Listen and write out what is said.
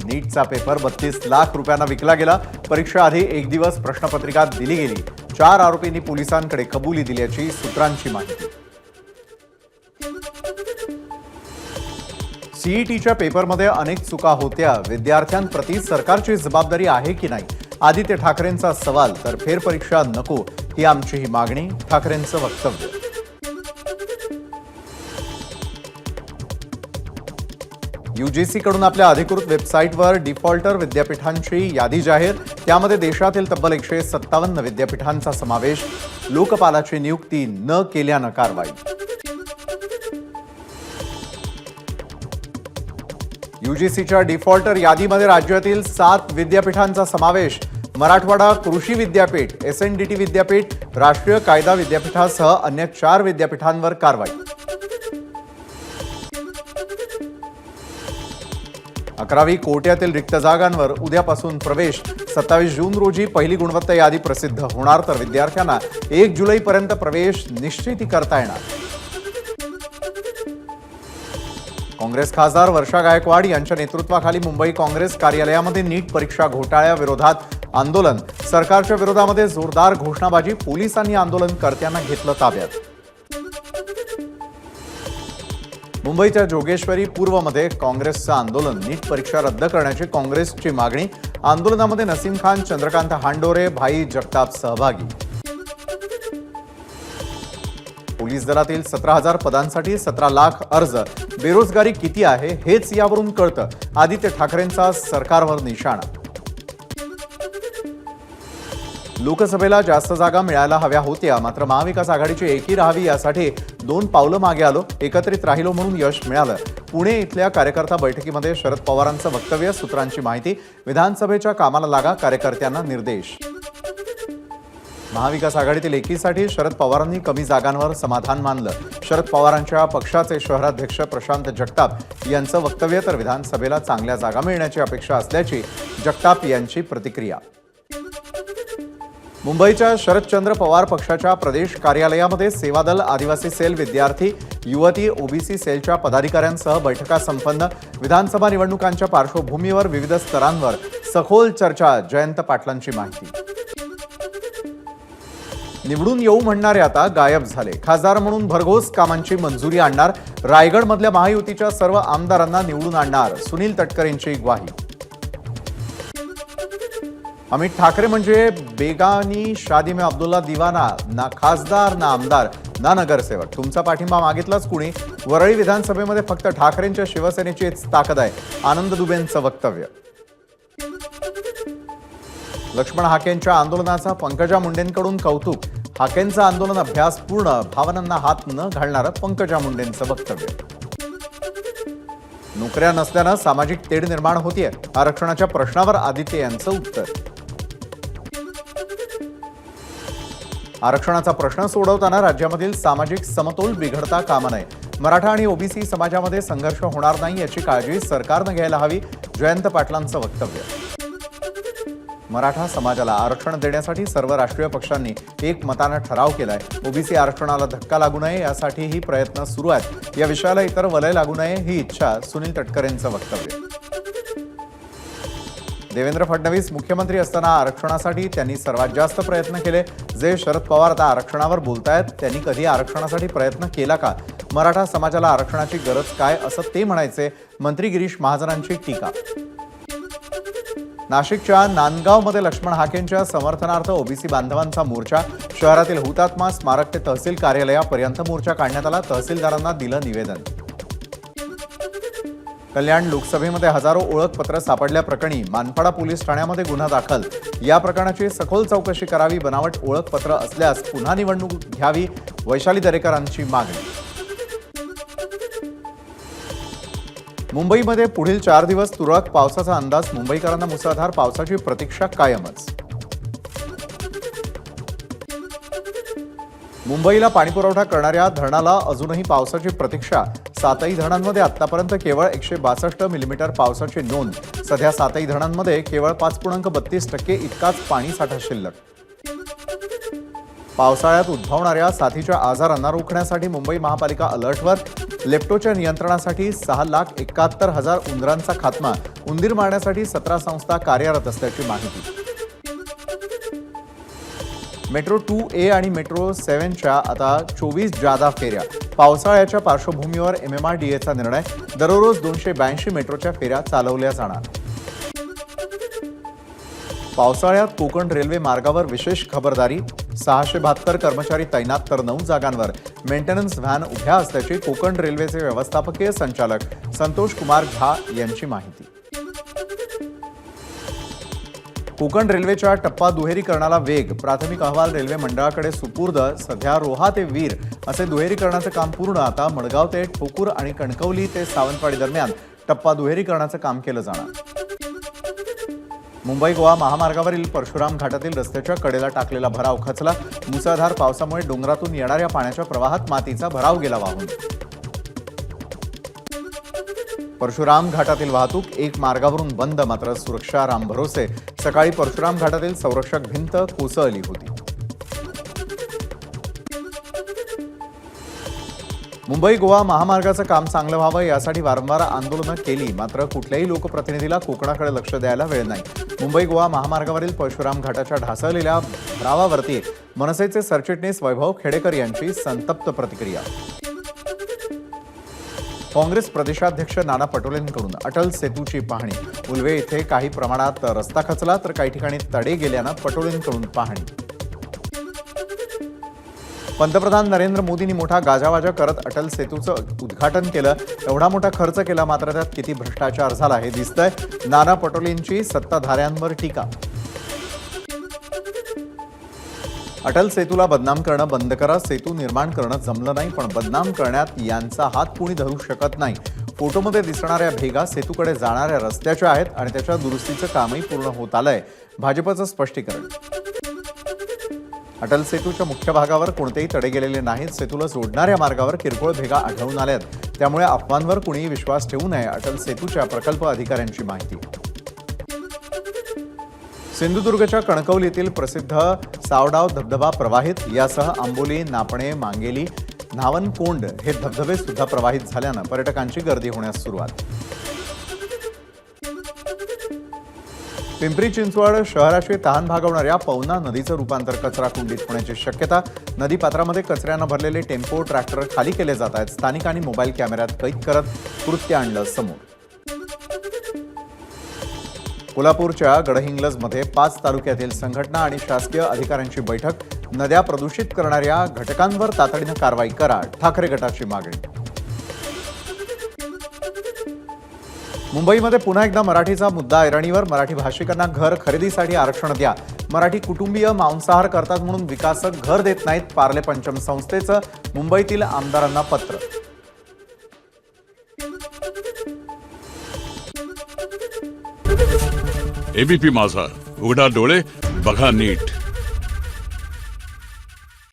नीटचा paper 32 lakh रुपयांना विकला गेला। परीक्षा आधी एक दिवस प्रश्नपत्रिका दिली गेली। 4 आरोपींनी पोलिसांकडे कबुली दिल्याची सूत्रांची माहिती। सीईटीच्या पेपरमध्ये अनेक चुका होत्या, विद्यार्थ्यांप्रती सरकारची जबाबदारी आहे की नाही, आदित्य ठाकरेंचा सवाल। तर फेरपरीक्षा नको ही आमची मागणी, ठाकरेंचं वक्तव्य। यूजीसी कडून आपल्या अधिकृत वेबसाईटवर डिफॉल्टर विद्यापीठांची यादी जाहीर। त्यामध्ये देशातील तब्बल 157 विद्यापीठांचा समावेश। लोकपालाची नियुक्ती न केल्यानं कारवाई। यूजीसीच्या डिफॉल्टर यादीमध्ये राज्यातील 7 विद्यापीठांचा समावेश। मराठवाडा कृषी विद्यापीठ, एसएनडीटी विद्यापीठ, राष्ट्रीय कायदा विद्यापीठासह अन्य 4 विद्यापीठांवर कारवाई। 11वी कोट्यातील रिक्त जागांवर उद्यापासून प्रवेश। 27 जून रोजी पहिली गुणवत्ता यादी प्रसिद्ध होणार, तर विद्यार्थ्यांना 1 जुलैपर्यंत प्रवेश निश्चिती करता येणार। काँग्रेस खासदार वर्षा गायकवाड यांच्या नेतृत्वाखाली मुंबई काँग्रेस कार्यालयामध्ये नीट परीक्षा घोटाळ्याविरोधात आंदोलन। सरकारच्या विरोधामध्ये जोरदार घोषणाबाजी, पोलिसांनी आंदोलनकर्त्यांना घेतलं ताब्यात। मुंबईच्या जोगेश्वरी पूर्वमध्ये काँग्रेसचं आंदोलन। नीट परीक्षा रद्द करण्याची काँग्रेसची मागणी। आंदोलनामध्ये नसीम खान, चंद्रकांत हांडोरे, भाई जगताप सहभागी। पोलीस दलातील 17,000 पदांसाठी 17 लाख अर्ज। बेरोजगारी किती आहे हेच यावरून कळतं, आदित्य ठाकरेंचा सरकारवर निशाणा। लोकसभेला जास्त जागा मिळायला हव्या होत्या, मात्र महाविकास आघाडीची एकी राहावी यासाठी 2 पावलं मागे आलो, एकत्रित राहिलो म्हणून यश मिळालं। पुणे इथल्या कार्यकर्ता बैठकीमध्ये शरद पवारांचं वक्तव्य, सूत्रांची माहिती। विधानसभेच्या कामाला लागा, कार्यकर्त्यांना निर्देश। महाविकास आघाडीतील एकीसाठी शरद पवारांनी कमी जागांवर समाधान मानलं। शरद पवारांच्या पक्षाचे शहराध्यक्ष प्रशांत जगताप यांचं वक्तव्य, तर विधानसभेला चांगल्या जागा मिळण्याची अपेक्षा असल्याची जगताप यांची प्रतिक्रिया। मुंबईच्या शरदचंद्र पवार पक्षाच्या प्रदेश कार्यालयामध्ये सेवादल, आदिवासी सेल, विद्यार्थी, युवती, ओबीसी सेलच्या पदाधिकाऱ्यांसह बैठका संपन्न। विधानसभा निवडणुकांच्या पार्श्वभूमीवर विविध स्तरांवर सखोल चर्चा, जयंत पाटलांची माहिती। निवडून येऊ म्हणणारे आता गायब झाले, खासदार म्हणून भरघोस कामांची मंजुरी आणणार। रायगडमधल्या महायुतीच्या सर्व आमदारांना निवडून आणणार, सुनील तटकरेंची ग्वाही। अमित ठाकरे म्हणजे बेगानी शादी में अब्दुल्ला दिवाना, ना खासदार ना आमदार ना नगरसेवक। तुमचा पाठिंबा मागितलाच कुणी? वरळी विधानसभेमध्ये फक्त ठाकरेंच्या शिवसेनेचीच ताकद आहे, आनंद दुबेंचं वक्तव्य। लक्ष्मण हाकेंच्या आंदोलनाचा पंकजा मुंडेंकडून कौतुक। हाकेंचं आंदोलन अभ्यास पूर्ण, भावनांना हात न घालणारं पंकजा मुंडेंचं वक्तव्य। नोकऱ्या नसल्यानं सामाजिक तेढ निर्माण होतीये, आरक्षणाच्या प्रश्नावर आदित्य यांचं उत्तर। आरक्षणाचा प्रश्न सोडवताना राज्यामधील सामाजिक समतोल बिघडता कामा नये। मराठा आणि ओबीसी समाजामध्ये संघर्ष होणार नाही याची काळजी सरकारनं घ्यायला हवी, जयंत पाटलांचं वक्तव्य। मराठा समाजाला आरक्षण देण्यासाठी सर्व राष्ट्रीय पक्षांनी एकमतानं ठराव केलाय। ओबीसी आरक्षणाला धक्का लागू नये यासाठीही प्रयत्न सुरू आहेत। या विषयाला इतर वलय लागू नये ही इच्छा, सुनील तटकरेंचं वक्तव्य। देवेंद्र फडणवीस मुख्यमंत्री असताना आरक्षणासाठी त्यांनी सर्वात जास्त प्रयत्न केले। जे शरद पवार आता आरक्षणावर बोलतायत, त्यांनी कधी आरक्षणासाठी प्रयत्न केला का? मराठा समाजाला आरक्षणाची गरज काय असं ते म्हणायचे, मंत्री गिरीश महाजनांची टीका। नाशिकच्या नांदगावमध्ये लक्ष्मण हाकेंच्या समर्थनार्थ ओबीसी बांधवांचा मोर्चा। शहरातील हुतात्मा स्मारक ते तहसील कार्यालयापर्यंत मोर्चा काढण्यात आला, तहसीलदारांना दिलं निवेदन। कल्याण लोकसभेमध्ये हजारो ओळखपत्र सापडल्याप्रकरणी मानपाडा पोलीस ठाण्यामध्ये गुन्हा दाखल। या प्रकरणाची सखोल चौकशी करावी, बनावट ओळखपत्र असल्यास पुन्हा निवडणूक घ्यावी, वैशाली दरेकरांची मागणी। मुंबईमध्ये पुढील 4 दिवस तुरळक पावसाचा अंदाज, मुंबईकरांना मुसळधार पावसाची प्रतीक्षा कायमच। मुंबईला पाणीपुरवठा करणाऱ्या धरणाला अजूनही पावसाची प्रतीक्षा। 7ही धरणांमध्ये आतापर्यंत केवळ 162 मिलीमीटर पावसाची नोंद। सध्या 7ही धरणांमध्ये केवळ 5.32% इतकाच पाणी साठा शिल्लक। पावसाळ्यात उद्भवणाऱ्या साथीच्या आजारांना रोखण्यासाठी मुंबई महापालिका अलर्टवर. लेप्टोच्या नियंत्रणासाठी 6,71,000 उंदरांचा खात्मा. उंदीर मारण्यासाठी 17 संस्था कार्यरत असल्याची माहिती. मेट्रो 2A आणि मेट्रो 7च्या आता 24 जादा फेऱ्या. पावसाळ्याच्या पार्श्वभूमीवर MMRDAचा निर्णय. दररोज 282 मेट्रोच्या फेऱ्या चालवल्या जाणार. पावसाळ्यात कोकण रेल्वे मार्गावर विशेष खबरदारी. 672 कर्मचारी तैनात तर 9 जागांवर मेंटेनन्स व्हॅन उभ्या असल्याची कोकण रेल्वेचे व्यवस्थापकीय संचालक संतोष कुमार झा यांची माहिती. कोकण रेल्वेच्या टप्पा दुहेरीकरणाला वेग. प्राथमिक अहवाल रेल्वे मंडळाकडे सुपूर्द. सध्या रोहा ते वीर असे दुहेरीकरणाचं काम पूर्ण. आता मडगाव ते ठोकूर आणि कणकवली ते सावंतवाडी दरम्यान टप्पा दुहेरीकरणाचं काम केलं जाणार. मुंबई गोवा महामार्गावरील परशुराम घाटातील रस्त्याच्या कडेला टाकलेला भराव खचला. मुसळधार पावसामुळे डोंगरातून येणाऱ्या पाण्याच्या प्रवाहात मातीचा भराव गेला वाहून. परशुराम घाटातील वाहतूक एक मार्गावरून बंद. मात्र सुरक्षा रामभरोसे. सकाळी परशुराम घाटातील संरक्षक भिंत कोसळली होती. मुंबई गोवा महामार्गाचं काम चांगलं व्हावं यासाठी वारंवार आंदोलनं केली. मात्र कुठल्याही लोकप्रतिनिधीला कोकणाकडे लक्ष द्यायला वेळ नाही. मुंबई गोवा महामार्गावरील परशुराम घाटाच्या ढासळलेल्या भरावावरती मनसेचे सरचिटणीस वैभव खेडेकर यांची संतप्त प्रतिक्रिया. काँग्रेस प्रदेशाध्यक्ष नाना पटोलेंकडून अटल सेतूची पाहणी. उल्वे इथे काही प्रमाणात रस्ता खचला तर काही ठिकाणी तडे गेल्यानं पटोलेंकडून पाहणी. पंतप्रधान नरेंद्र मोदींनी मोठा गाजावाजा करत अटल सेतूचं उद्घाटन केलं. एवढा मोठा खर्च केला मात्र त्यात किती भ्रष्टाचार झाला हे दिसतंय. नाना पटोलेंची सत्ताधाऱ्यांवर टीका. अटल सेतूला बदनाम करणं बंद करा. सेतू निर्माण करणं जमलं नाही पण बदनाम करण्यात यांचा हात कोणी धरू शकत नाही. फोटोमध्ये दिसणाऱ्या भेगा सेतूकडे जाणाऱ्या रस्त्याच्या आहेत आणि त्याच्या दुरुस्तीचं कामही पूर्ण होत आलंय. भाजपचं स्पष्टीकरण. अटल सेतूच्या मुख्य भागावर कोणतेही तडे गेलेले नाहीत. सेतूला जोडणाऱ्या मार्गावर किरकोळ भेगा आढळून आल्यात. त्यामुळे अफवांवर कुणीही विश्वास ठेवू नये. अटल सेतूच्या प्रकल्प अधिकाऱ्यांची माहिती. सिंधुदुर्गच्या कणकवलीतील प्रसिद्ध सावडाव धबधबा प्रवाहित. यासह आंबोली, नापणे, मांगेली, न्हावनकोंड हे धबधबे सुद्धा प्रवाहित झाल्यानं पर्यटकांची गर्दी होण्यास सुरुवात. पिंपरी चिंचवड शहराशी तहान भागवणाऱ्या पवना नदीचं रूपांतर कचरा कुंडीत होण्याची शक्यता. नदीपात्रामध्ये कचऱ्यानं भरलेले टेम्पो, ट्रॅक्टर खाली केले जात आहेत. स्थानिकांनी मोबाईल कॅमेऱ्यात कैद करत कृत्य आणलं समोर. कोल्हापूरच्या गडहिंग्लजमध्ये 5 तालुक्यातील संघटना आणि शासकीय अधिकाऱ्यांची बैठक. नद्या प्रदूषित करणाऱ्या घटकांवर तातडीनं कारवाई करा. ठाकरे गटाची मागणी. मुंबईमध्ये पुन्हा एकदा मराठीचा मुद्दा ऐरणीवर. मराठी भाषिकांना घर खरेदीसाठी आरक्षण द्या. मराठी कुटुंबीय मांसाहार करतात म्हणून विकासक घर देत नाहीत. पार्ले पंचम संस्थेचं मुंबईतील आमदारांना पत्र. एबीपी माझा, उघडा डोळे बघा नीट.